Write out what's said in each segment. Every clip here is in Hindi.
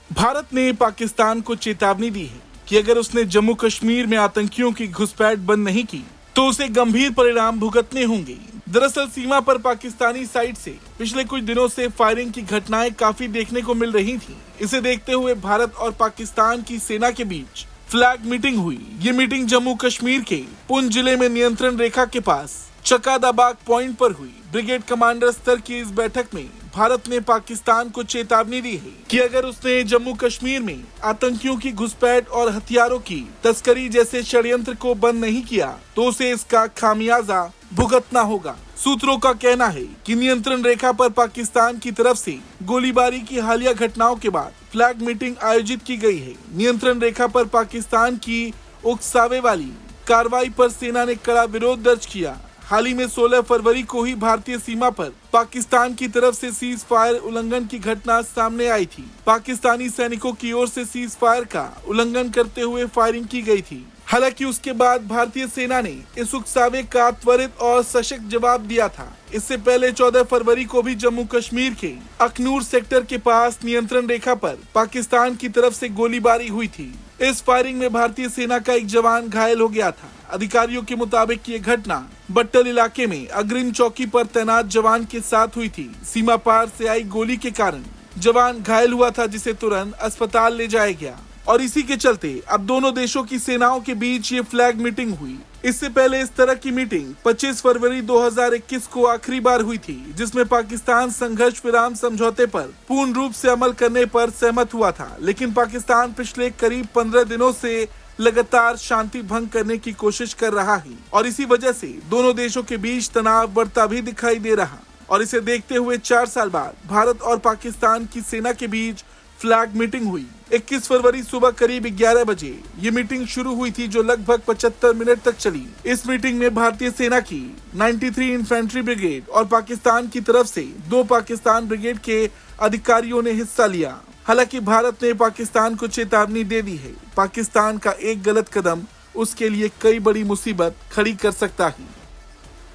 भारत ने पाकिस्तान को चेतावनी दी है कि अगर उसने जम्मू कश्मीर में आतंकियों की घुसपैठ बंद नहीं की तो उसे गंभीर परिणाम भुगतने होंगे। दरअसल सीमा पर पाकिस्तानी साइड से पिछले कुछ दिनों से फायरिंग की घटनाएं काफी देखने को मिल रही थीं। इसे देखते हुए भारत और पाकिस्तान की सेना के बीच फ्लैग मीटिंग हुई। ये मीटिंग जम्मू कश्मीर के पुंछ जिले में नियंत्रण रेखा के पास चकादाबाग पॉइंट पर हुई। ब्रिगेड कमांडर स्तर की इस बैठक में भारत ने पाकिस्तान को चेतावनी दी है कि अगर उसने जम्मू कश्मीर में आतंकियों की घुसपैठ और हथियारों की तस्करी जैसे षड्यंत्र को बंद नहीं किया तो उसे इसका खामियाजा भुगतना होगा। सूत्रों का कहना है कि नियंत्रण रेखा पर पाकिस्तान की तरफ से गोलीबारी की हालिया घटनाओं के बाद फ्लैग मीटिंग आयोजित की गई है। नियंत्रण रेखा पर पाकिस्तान की उकसावे वाली कार्रवाई पर सेना ने कड़ा विरोध दर्ज किया। हाल ही में 16 फरवरी को ही भारतीय सीमा पर पाकिस्तान की तरफ से सीज फायर उल्लंघन की घटना सामने आई थी। पाकिस्तानी सैनिकों की ओर से सीज फायर का उल्लंघन करते हुए फायरिंग की गई थी। हालांकि उसके बाद भारतीय सेना ने इस उकसावे का त्वरित और सशक्त जवाब दिया था। इससे पहले 14 फरवरी को भी जम्मू कश्मीर के अखनूर सेक्टर के पास नियंत्रण रेखा पर पाकिस्तान की तरफ से गोलीबारी हुई थी। इस फायरिंग में भारतीय सेना का एक जवान घायल हो गया था। अधिकारियों के मुताबिक ये घटना बट्टल इलाके में अग्रिम चौकी पर तैनात जवान के साथ हुई थी। सीमा पार से आई गोली के कारण जवान घायल हुआ था, जिसे तुरंत अस्पताल ले जाया गया और इसी के चलते अब दोनों देशों की सेनाओं के बीच ये फ्लैग मीटिंग हुई। इससे पहले इस तरह की मीटिंग 25 फरवरी 2021 को आखिरी बार हुई थी, जिसमें पाकिस्तान संघर्ष विराम समझौते पर पूर्ण रूप से अमल करने पर सहमत हुआ था। लेकिन पाकिस्तान पिछले करीब 15 दिनों से लगातार शांति भंग करने की कोशिश कर रहा है और इसी वजह से दोनों देशों के बीच तनाव बढ़ता भी दिखाई दे रहा। और इसे देखते हुए 4 साल बाद भारत और पाकिस्तान की सेना के बीच फ्लैग मीटिंग हुई। 21 फरवरी सुबह करीब 11 बजे ये मीटिंग शुरू हुई थी, जो लगभग 75 मिनट तक चली। इस मीटिंग में भारतीय सेना की 93 इन्फेंट्री ब्रिगेड और पाकिस्तान की तरफ से 2 पाकिस्तान ब्रिगेड के अधिकारियों ने हिस्सा लिया। हालांकि भारत ने पाकिस्तान को चेतावनी दे दी है। पाकिस्तान का एक गलत कदम उसके लिए कई बड़ी मुसीबत खड़ी कर सकता है।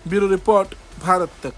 ब्यूरो रिपोर्ट, भारत तक।